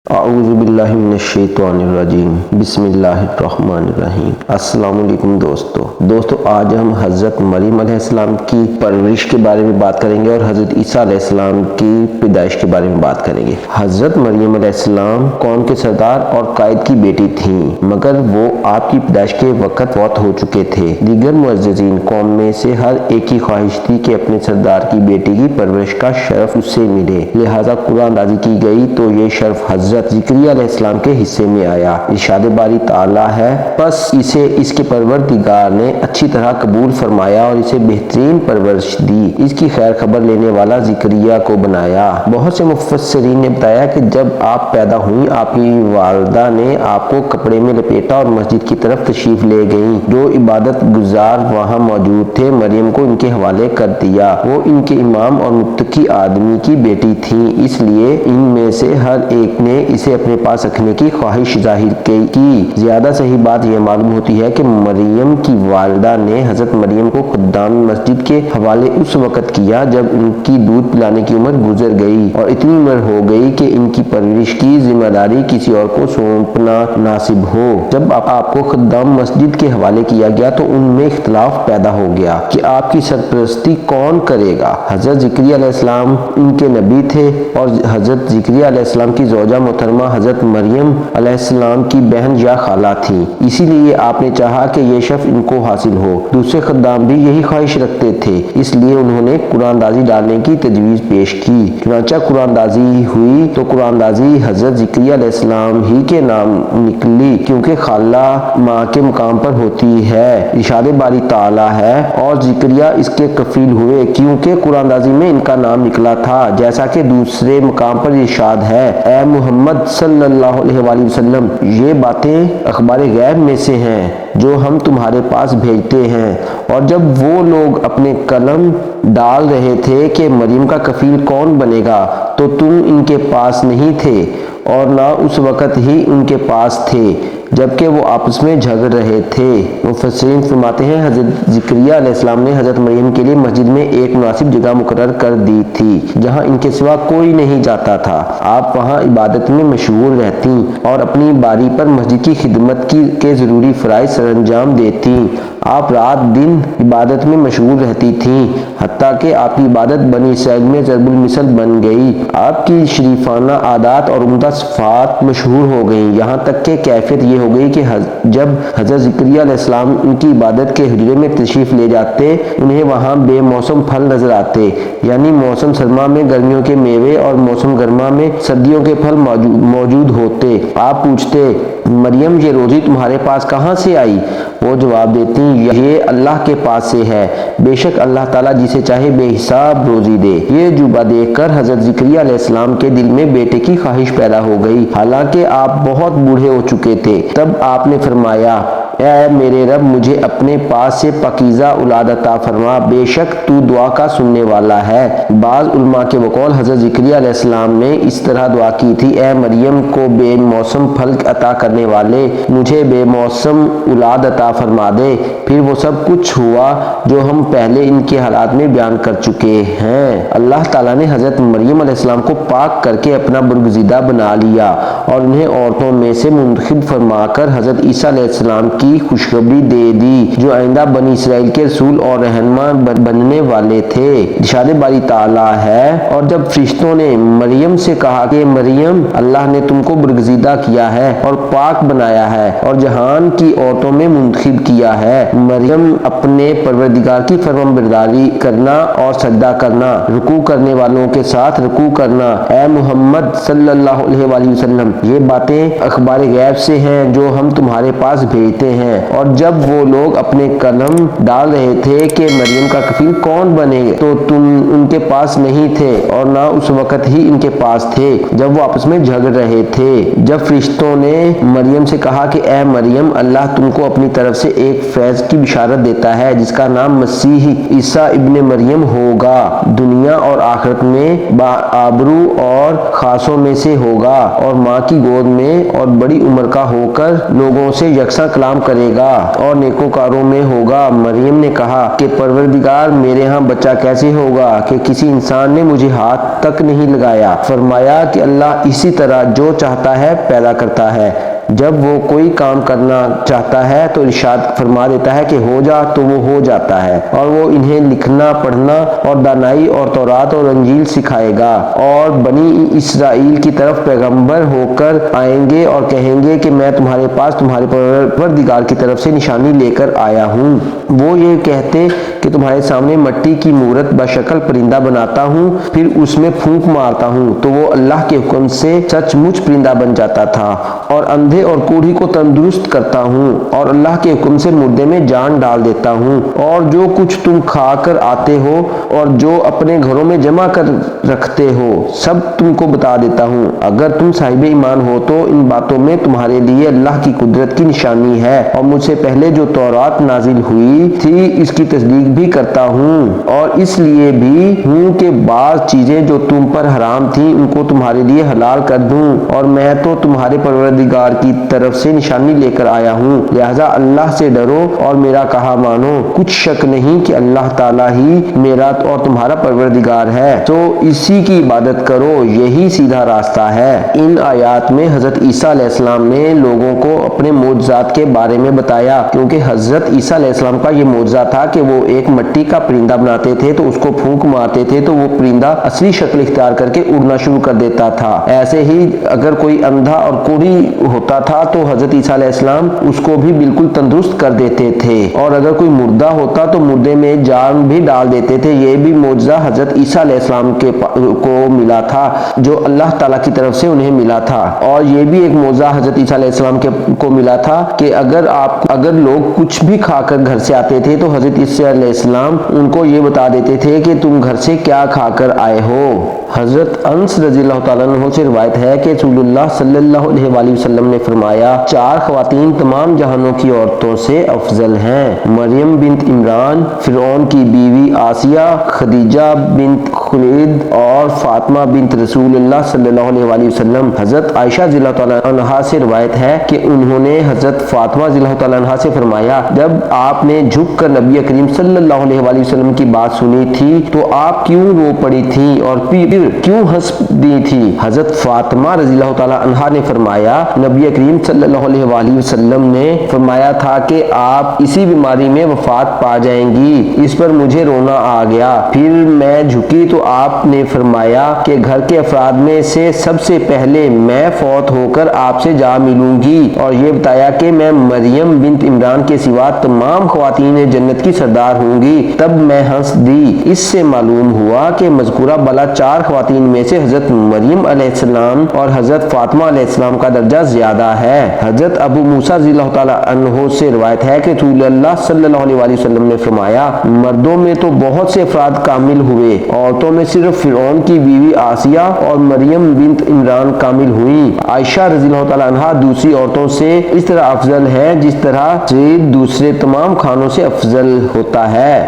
اعوذ باللہ من الشیطان الرجیم بسم اللہ الرحمن الرحیم۔ السلام علیکم دوستو آج ہم حضرت مریم علیہ السلام کی پرورش کے بارے میں بات کریں گے اور حضرت عیسیٰ علیہ السلام کی پیدائش کے بارے میں بات کریں گے۔ حضرت مریم علیہ السلام قوم کے سردار اور قائد کی بیٹی تھیں، مگر وہ آپ کی پیدائش کے وقت فوت ہو چکے تھے۔ دیگر معززین قوم میں سے ہر ایک کی خواہش تھی کہ اپنے سردار کی بیٹی کی پرورش کا شرف اس سے ملے، لہٰذا قرآن نازل کی گئی تو یہ شرف حضرت زکریا علیہ السلام کے حصے میں آیا۔ ارشاد باری تعالیٰ ہے، پس اسے اس کے پروردگار نے اچھی طرح قبول فرمایا اور اسے بہترین پرورش دی، اس کی خیر خبر لینے والا زکریا کو بنایا۔ بہت سے مفسرین نے بتایا کہ جب آپ پیدا ہوئیں آپ کی والدہ نے آپ کو کپڑے میں لپیٹا اور مسجد کی طرف تشریف لے گئیں۔ جو عبادت گزار وہاں موجود تھے مریم کو ان کے حوالے کر دیا۔ وہ ان کے امام اور متقی آدمی کی بیٹی تھیں، اس لیے ان میں سے ہر ایک نے اسے اپنے پاس رکھنے کی خواہش ظاہر کی۔ زیادہ صحیح بات یہ معلوم ہوتی ہے کہ مریم کی والدہ نے حضرت مریم کو خدام مسجد کے حوالے اس وقت کیا جب ان کی دودھ پلانے کی عمر گزر گئی اور اتنی عمر ہو گئی کہ ان کی پرورش کی ذمہ داری کسی اور کو سونپنا مناسب ہو۔ جب آپ کو خدام مسجد کے حوالے کیا گیا تو ان میں اختلاف پیدا ہو گیا کہ آپ کی سرپرستی کون کرے گا۔ حضرت زکریا علیہ السلام ان کے نبی تھے اور حضرت زکریا علیہ السلام کی زوجہ محترمہ حضرت مریم علیہ السلام کی بہن یا خالہ تھیں، اسی لیے آپ نے چاہا کہ یہ شرف ان کو حاصل ہو۔ دوسرے خدام بھی یہی خواہش رکھتے تھے، اس لیے انہوں نے قرآن دازی ڈالنے کی تجویز پیش کی۔ چنانچہ قرآن دازی ہوئی تو قرآن دازی حضرت زکریا علیہ السلام ہی کے نام نکلی، کیونکہ خالہ ماں کے مقام پر ہوتی ہے۔ ارشاد باری تعالیٰ ہے، اور زکریا اس کے کفیل ہوئے کیونکہ قرآن دازی میں ان کا نام نکلا تھا، جیسا کہ دوسرے مقام پر ارشاد ہے، اے محمد صلی اللہ علیہ وآلہ وسلم، یہ باتیں اخبار غیب میں سے ہیں جو ہم تمہارے پاس بھیجتے ہیں۔ اور جب وہ لوگ اپنے قلم ڈال رہے تھے کہ مریم کا کفیل کون بنے گا تو تم ان کے پاس نہیں تھے اور نہ اس وقت ہی ان کے پاس تھے جبکہ وہ آپس میں جھگڑ رہے تھے۔ مفسرین فرماتے ہیں حضرت زکریا علیہ السلام نے حضرت مریم کے لیے مسجد میں ایک مناسب جگہ مقرر کر دی تھی جہاں ان کے سوا کوئی نہیں جاتا تھا۔ آپ وہاں عبادت میں مشغول رہتیں اور اپنی باری پر مسجد کی خدمت کے ضروری فرائض سر انجام دیتیں۔ آپ رات دن عبادت میں مشغول رہتی تھیں، حتیٰ کہ آپ کی عبادت بنی اسرائیل میں ضرب المثل بن گئی۔ آپ کی شریفانہ عادات اور عمدہ صفات مشہور ہو گئیں، یہاں تک کہ کیفیت یہ ہو گئی کہ جب حضرت زکریا علیہ السلام ان کی عبادت کے حجرے میں تشریف لے جاتے انہیں وہاں بے موسم پھل نظر آتے، یعنی موسم سرما میں گرمیوں کے میوے اور موسم گرما میں سردیوں کے پھل موجود ہوتے۔ آپ پوچھتے، مریم یہ روزی تمہارے پاس کہاں سے آئی؟ وہ جواب دیتی، یہ اللہ کے پاس سے ہے، بے شک اللہ تعالیٰ جسے چاہے بے حساب روزی دے۔ یہ جوبہ دیکھ کر حضرت زکریا علیہ السلام کے دل میں بیٹے کی خواہش پیدا ہو گئی، حالانکہ آپ بہت بوڑھے ہو چکے تھے۔ تب آپ نے فرمایا، اے میرے رب، مجھے اپنے پاس سے پاکیزہ اولاد عطا فرما، بے شک تو دعا کا سننے والا ہے۔ بعض علماء کے بقول حضرت زکریا علیہ السلام نے اس طرح دعا کی تھی، اے مریم کو بے موسم پھل عطا کرنے والے، مجھے بے موسم اولاد عطا فرما دے۔ پھر وہ سب کچھ ہوا جو ہم پہلے ان کے حالات میں بیان کر چکے ہیں۔ اللہ تعالیٰ نے حضرت مریم علیہ السلام کو پاک کر کے اپنا برگزیدہ بنا لیا اور انہیں عورتوں میں سے منتخب فرما کر حضرت عیسیٰ علیہ السلام کی خوشخبری دے دی، جو آئندہ بنی اسرائیل کے رسول اور رہنما بننے والے تھے۔ ارشاد باری تعالیٰ ہے، اور جب فرشتوں نے مریم سے کہا کہ مریم، اللہ نے تم کو برگزیدہ کیا ہے اور پاک بنایا ہے اور جہان کی عورتوں میں منتخب کیا ہے، مریم اپنے پروردگار کی فرمانبرداری کرنا اور سجدہ کرنا، رکوع کرنے والوں کے ساتھ رکوع کرنا، اے محمد صلی اللہ علیہ وآلہ وسلم، یہ باتیں اخبار غیب سے ہیں جو ہم تمہارے پاس بھیجتے ہیں۔ اور جب وہ لوگ اپنے قلم ڈال رہے تھے کہ مریم کا کفیل کون بنے تو تم ان کے پاس نہیں تھے اور نہ اس وقت ہی ان کے پاس تھے جب وہ آپس میں جھگڑ رہے تھے۔ جب فرشتوں نے مریم سے کہا کہ اے مریم، اللہ تم کو اپنی طرف سے ایک فیض کی بشارت دیتا ہے جس کا نام مسیح عیسیٰ ابن مریم ہوگا، دنیا اور آخرت میں بآبرو اور خاصوں میں سے ہوگا اور ماں کی گود میں اور بڑی عمر کا ہو کر لوگوں سے یکساں کلام کرے گا اور نیکوکاروں میں ہوگا۔ مریم نے کہا کہ پروردگار میرے ہاں بچہ کیسے ہوگا کہ کسی انسان نے مجھے ہاتھ تک نہیں لگایا۔ فرمایا کہ اللہ اسی طرح جو چاہتا ہے پیدا کرتا ہے، جب وہ کوئی کام کرنا چاہتا ہے تو ارشاد فرما دیتا ہے کہ ہو جا تو وہ ہو جاتا ہے، اور وہ انہیں لکھنا پڑھنا اور دانائی اور تورات اور انجیل سکھائے گا، اور بنی اسرائیل کی طرف پیغمبر ہو کر آئیں گے اور کہیں گے کہ میں تمہارے پاس تمہارے پروردگار کی طرف سے نشانی لے کر آیا ہوں۔ وہ یہ کہتے کہ تمہارے سامنے مٹی کی مورت بشکل پرندہ بناتا ہوں، پھر اس میں پھونک مارتا ہوں تو وہ اللہ کے حکم سے سچ مچ پرندہ بن جاتا تھا، اور اندھے اور کوڑھی کو تندرست کرتا ہوں، اور اللہ کے حکم سے مردے میں جان ڈال دیتا ہوں، اور جو کچھ تم کھا کر آتے ہو اور جو اپنے گھروں میں جمع کر رکھتے ہو سب تم کو بتا دیتا ہوں۔ اگر تم صاحب ایمان ہو تو ان باتوں میں تمہارے لیے اللہ کی قدرت کی نشانی ہے، اور مجھ سے پہلے جو تورات نازل ہوئی تھی اس کی تصدیق بھی کرتا ہوں، اور اس لیے بھی ہوں کہ بعض چیزیں جو تم پر حرام تھیں ان کو تمہارے لیے حلال کر دوں، اور میں تو تمہارے پروردگار کی طرف سے نشانی لے کر آیا ہوں، لہذا اللہ سے ڈرو اور میرا کہا مانو۔ کچھ شک نہیں کہ اللہ تعالیٰ ہی میرا اور تمہارا پروردگار ہے، تو اسی کی عبادت کرو، یہی سیدھا راستہ ہے۔ ان آیات میں حضرت عیسیٰ علیہ السلام نے لوگوں کو اپنے معجزات کے بارے میں بتایا، کیونکہ حضرت عیسیٰ علیہ السلام کا یہ معجزہ تھا کہ وہ ایک مٹی کا پرندہ بناتے تھے تو اس کو پھونک مارتے تھے تو وہ پرندہ اصلی شکل اختیار کر کے اڑنا شروع کر دیتا تھا۔ ایسے ہی اگر کوئی اندھا اور کوڑھی ہوتا تھا تو حضرت عیسیٰ علیہ السلام اس کو بھی بالکل تندرست کر دیتے تھے، اور اگر کوئی مردہ ہوتا تو مردے میں جان بھی ڈال دیتے تھے۔ یہ بھی معجزہ حضرت عیسیٰ علیہ السلام کو ملا تھا جو اللہ تعالیٰ کی طرف سے انہیں ملا تھا، اور یہ بھی ایک معجزہ حضرت عیسیٰ علیہ السلام کو ملا تھا کہ اگر لوگ کچھ بھی کھا کر گھر سے آتے تھے تو حضرت عیسیٰ علیہ السلام ان کو یہ بتا دیتے تھے کہ تم گھر سے کیا کھا کر آئے ہو۔ حضرت انس رضی اللہ تعالیٰ عنہ سے روایت ہے کہ رسول اللہ صلی اللہ علیہ وآلہ وسلم نے فرمایا، 4 خواتین تمام جہانوں کی عورتوں سے افضل ہیں: مریم بنت عمران، فرعون کی بیوی آسیہ، خدیجہ بنت خلید اور فاطمہ بنت رسول اللہ صلی اللہ علیہ وآلہ وسلم۔ حضرت عائشہ رضی اللہ تعالیٰ عنہا سے روایت ہے کہ انہوں نے حضرت فاطمہ رضی اللہ تعالیٰ عنہا سے فرمایا، جب آپ نے جھک کر نبی کریم صلی اللہ علیہ وآلہ وسلم کی بات سنی تھی تو آپ کیوں رو پڑی تھیں اور پھر کیوں ہنس دی تھی؟ حضرت فاطمہ رضی اللہ تعالیٰ عنہا نے فرمایا، نبی کریم صلی اللہ علیہ وآلہ وسلم نے فرمایا تھا کہ آپ اسی بیماری میں وفات پا جائیں گی، اس پر مجھے رونا آ گیا۔ پھر میں جھکی تو آپ نے فرمایا کہ گھر کے افراد میں سے سب سے پہلے میں فوت ہو کر آپ سے جا ملوں گی، اور یہ بتایا کہ میں مریم بنت عمران کے سوا تمام خواتین جنت کی سردار ہوں گی۔ تب میں ہنس دی۔ اس سے معلوم ہوا کہ مذکورہ بالا 4 خواتین میں سے حضرت مریم علیہ السلام اور حضرت فاطمہ علیہ السلام کا درجہ زیادہ ہے۔ حضرت ابو موسیٰ رضی اللہ تعالیٰ عنہ سے روایت ہے کہ رسول اللہ صلی اللہ علیہ وآلہ وسلم نے فرمایا، مردوں میں تو بہت سے افراد کامل ہوئے، عورتوں میں صرف فرعون کی بیوی آسیہ اور مریم بنت عمران کامل ہوئیں۔ عائشہ رضی اللہ تعالیٰ عنہا دوسری عورتوں سے اس طرح افضل ہے جس طرح سے دوسرے تمام کھانوں سے افضل ہوتا ہے۔